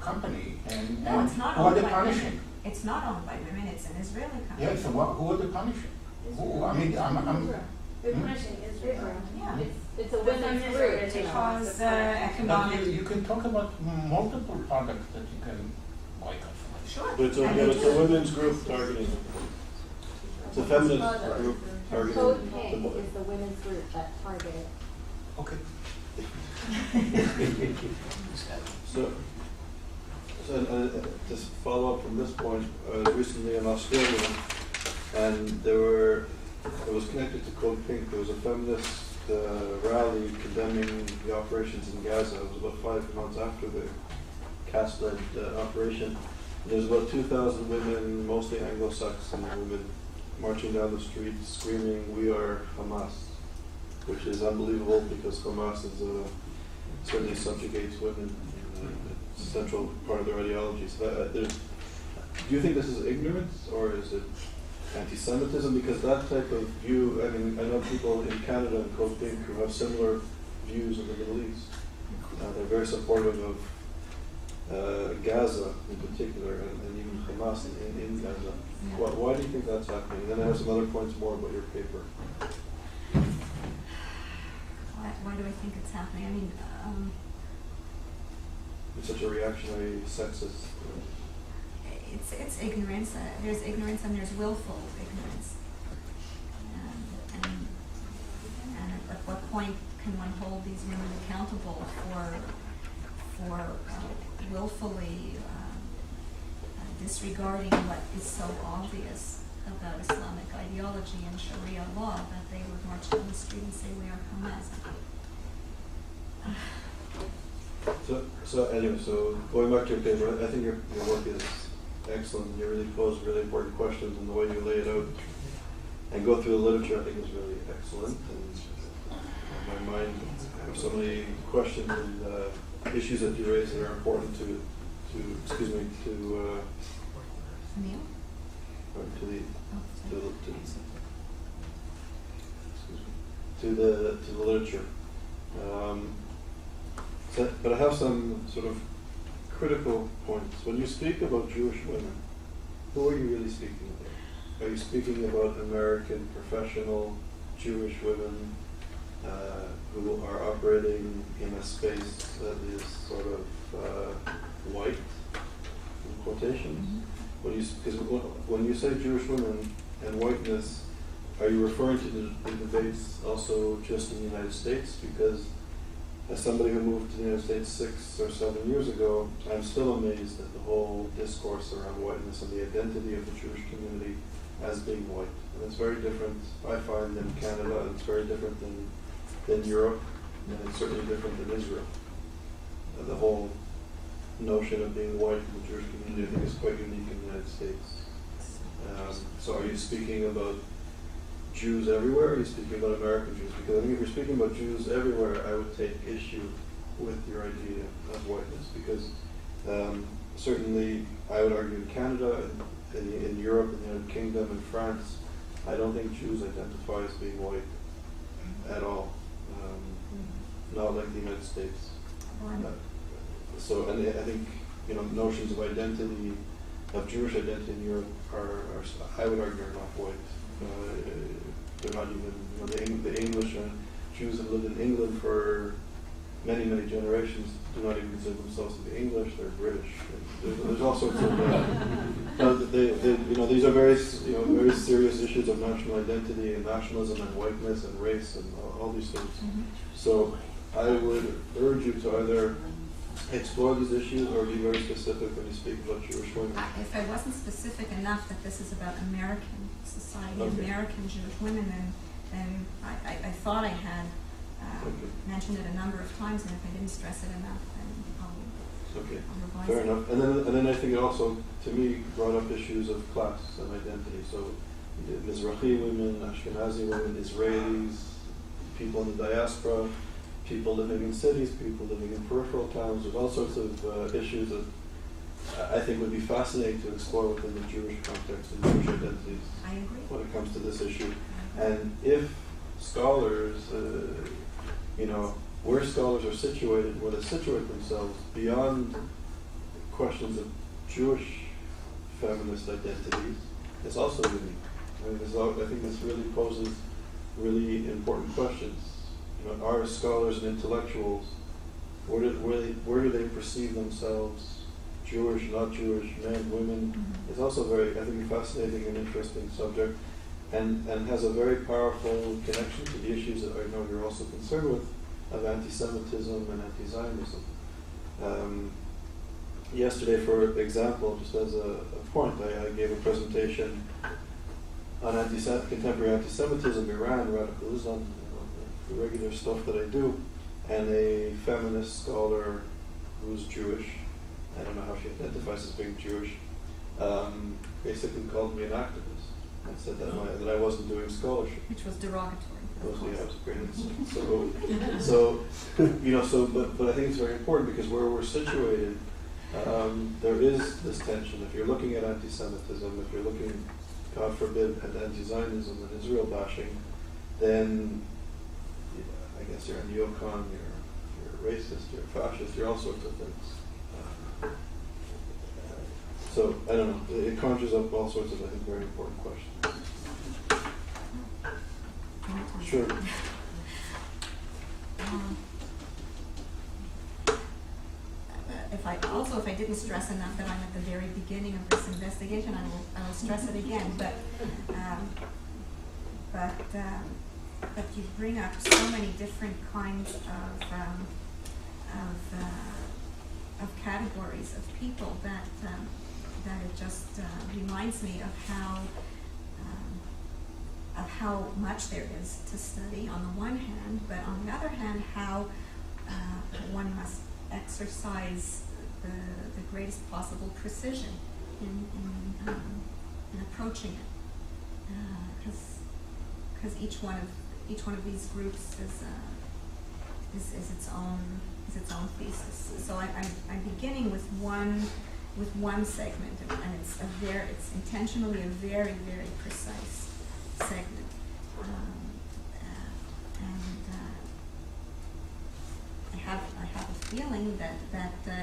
S6: company. And,
S2: No, it's not
S6: who are
S2: owned
S6: they
S2: by
S6: punishing?
S2: women. It's not owned by women. It's an Israeli company.
S6: Yeah, so who are they punishing? Who, I mean,
S3: They're punishing Israel.
S2: Yeah.
S3: It's a women's group.
S2: Because
S6: but
S2: economic.
S6: you can talk about multiple products that you can boycott.
S2: Sure.
S1: But it's
S2: And they
S1: a
S2: do.
S1: women's group targeting. It's a feminist group targeting.
S3: CodePink is the women's group that targeted.
S6: Okay.
S1: So just follow up from this point, I was recently in Australia, and it was connected to CodePink. There was a feminist rally condemning the operations in Gaza. It was about 5 months after the CAS-led operation. There's about 2,000 women, mostly Anglo-Saxon women, marching down the street screaming, "We are Hamas," which is unbelievable because Hamas is certainly subjugates women. It's a central part of their ideology. So do you think this is ignorance, or is it anti-Semitism? Because that type of view, I mean, I know people in Canada and CodePink who have similar views of the Middle East. They're very supportive of Gaza in particular, and even Hamas in Gaza. Why do you think that's happening? And then I have some other points more about your paper.
S2: Why do I think it's happening? I mean,
S1: It's such a reactionary, sexist.
S2: it's ignorance. There's ignorance and there's willful ignorance. And at what point can one hold these women accountable for willfully disregarding what is so obvious about Islamic ideology and Sharia law, that they would march down the street and say, "We are Hamas"?
S1: So anyway, so going back to your paper, I think your work is excellent. You really pose really important questions, and the way you lay it out and go through the literature, I think, is really excellent. And in my mind, I have so many questions and issues that you raise that are important to
S2: Neil?
S1: or to the
S2: Oh,
S1: to the literature. But I have some sort of critical points. When you speak about Jewish women, who are you really speaking about? Are you speaking about American professional Jewish women who are operating in a space that is sort of white, in quotations? Because when you say Jewish women and whiteness, are you referring to the debates also just in the United States? Because as somebody who moved to the United States 6 or 7 years ago, I'm still amazed at the whole discourse around whiteness and the identity of the Jewish community as being white. And it's very different, I find, in Canada, and it's very different than Europe, and it's certainly different than Israel. The whole notion of being white in the Jewish community, I think, is quite unique in the United States. So are you speaking about Jews everywhere, or are you speaking about American Jews? Because I think if you're speaking about Jews everywhere, I would take issue with your idea of whiteness, because certainly I would argue in Canada, in Europe, in the United Kingdom, in France, I don't think Jews identify as being white at all. Not like the United States. So, and I think, notions of identity, of Jewish identity in Europe are I would argue, are not white. They're not even, the English and Jews have lived in England for many generations do not even consider themselves to be English; they're British. There's all sorts of these are very very serious issues of national identity and nationalism and whiteness and race and all these things.
S2: Mm-hmm.
S1: So I would urge you to either explore these issues or be very specific when you speak about Jewish women.
S2: If I wasn't specific enough that this is about American society,
S1: Okay.
S2: American Jewish women, then I thought I had mentioned it a number of times, and if I didn't stress it enough, then I'll revise
S1: Fair
S2: it.
S1: enough. And then I think it also, to me, brought up issues of class and identity. So Mizrahi women, Ashkenazi women, Israelis, people in the diaspora, people living in cities, people living in peripheral towns. There's all sorts of issues that I think would be fascinating to explore within the Jewish context and Jewish identities
S2: I agree.
S1: when it comes to this issue. And if scholars, where scholars are situated, where they situate themselves beyond questions of Jewish feminist identities, it's also unique. I think this really poses really important questions. Are scholars and intellectuals, where do they perceive themselves? Jewish, not Jewish, men, women.
S2: Mm-hmm.
S1: It's also very, I think, a fascinating and interesting subject, and has a very powerful connection to the issues that I know you're also concerned with, of anti-Semitism and anti-Zionism. Yesterday, for example, just as a point, I gave a presentation on contemporary anti-Semitism, Iran, radical Islam, the regular stuff that I do, and a feminist scholar who's Jewish, I don't know how she identifies as being Jewish, basically called me an activist and said that I wasn't doing scholarship.
S2: Which was derogatory.
S1: It was a great insult. But I think it's very important because where we're situated, there is this tension. If you're looking at anti-Semitism, if you're looking, God forbid, at anti-Zionism and Israel bashing, then I guess you're a neocon, you're a racist, you're a fascist, you're all sorts of things. So I don't know. It conjures up all sorts of, I think, very important questions. Sure.
S2: If I didn't stress enough that I'm at the very beginning of this investigation, I will stress it again. But you bring up so many different kinds of categories of people that it just reminds me of how much there is to study on the one hand, but on the other hand, how one must exercise the greatest possible precision in approaching it, because each one of these groups is its own thesis. So I'm beginning with one segment, and it's intentionally a very, very precise segment, I have a feeling that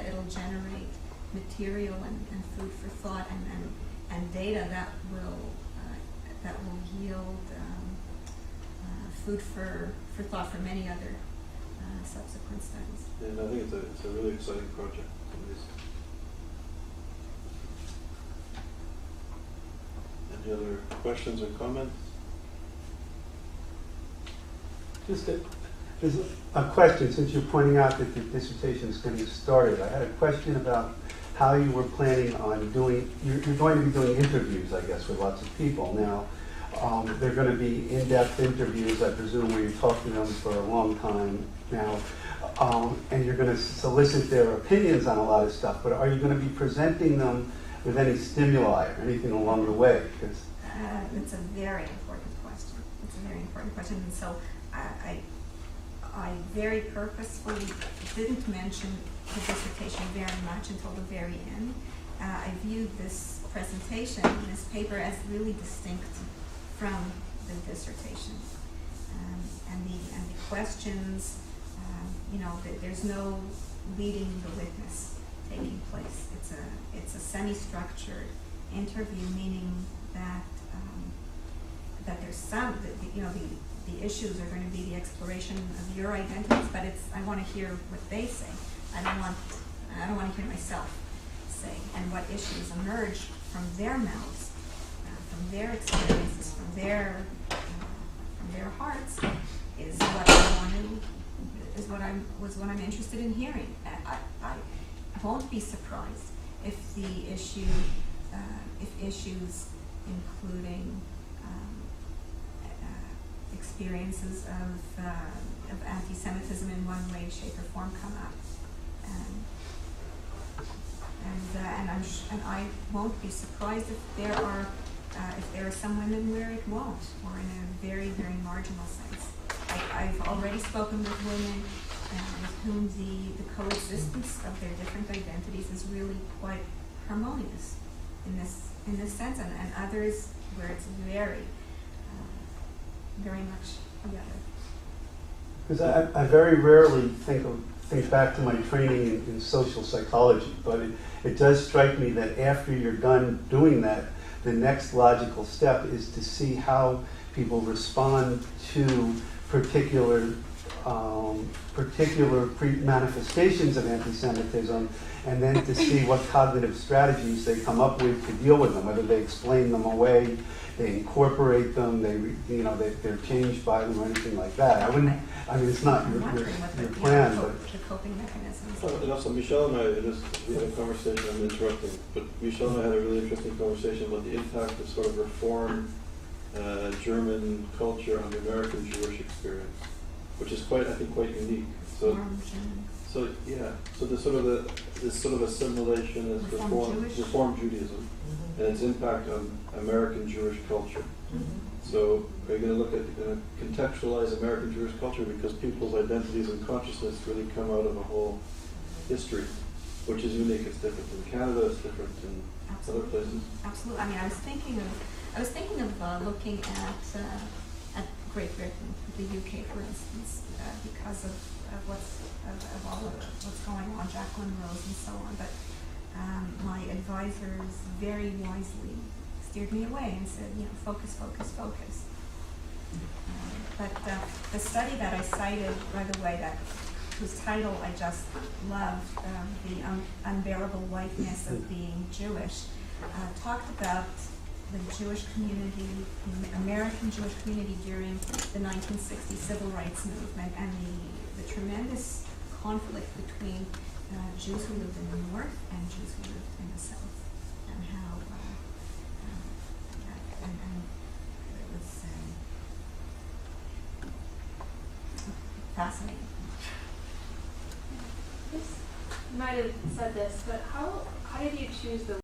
S2: it'll generate material and food for thought and data that will yield food for thought for many other subsequent studies.
S1: And I think it's a really exciting project. Any other questions or comments?
S5: Just there's a question, since you're pointing out that the dissertation is getting started. I had a question about how you were planning on doing, you're going to be doing interviews, I guess, with lots of people. Now, they're going to be in-depth interviews, I presume, where you talk to them for a long time now, and you're going to solicit their opinions on a lot of stuff, but are you going to be presenting them with any stimuli or anything along the way? Because
S2: it's a very important question. And so I very purposefully didn't mention the dissertation very much until the very end. I viewed this presentation, this paper, as really distinct from the dissertation. And the questions, there's no leading the witness taking place. It's a semi-structured interview, meaning that that there's some, that, you know, the issues are going to be the exploration of your identities, but I want to hear what they say. I don't want to hear myself say, and what issues emerge from their mouths, from their experiences, from their hearts, is what I'm interested in hearing. I won't be surprised if the issue, if issues including experiences of anti-Semitism in one way, shape, or form come up, and I won't be surprised if there are some women where it won't, or in a very, very marginal sense. I've already spoken with women with whom the coexistence of their different identities is really quite harmonious in this sense, and others where it's very much the other.
S5: Because I very rarely think back to my training in social psychology, but it does strike me that after you're done doing that, the next logical step is to see how people respond to particular manifestations of anti-Semitism, and then to see what cognitive strategies they come up with to deal with them, whether they explain them away, they incorporate them, they're changed by them, or anything like that. It's not your plan, but
S2: the coping mechanisms.
S1: And also, Michelle and I, we had a conversation, I'm interrupting, but Michelle and I had a really interesting conversation about the impact of sort of Reform German culture on the American Jewish experience, which is quite unique. So there's sort of assimilation as Reform Judaism, and its impact on American Jewish culture. So are you going to contextualize American Jewish culture, because people's identities and consciousness really come out of a whole history, which is unique. It's different in Canada, it's different in other places.
S2: Absolutely. I was thinking of looking at Great Britain, the UK, for instance, because of all of what's going on, Jacqueline Rose and so on. But my advisors very wisely steered me away and said, focus. But the study that I cited right away, whose title I just loved, The Unbearable Whiteness of Being Jewish, talked about the Jewish community, the American Jewish community during the 1960 Civil Rights Movement, and the tremendous conflict between Jews who lived in the North and Jews who lived in the South, and how and it was fascinating.
S3: You might have said this, but how did you choose the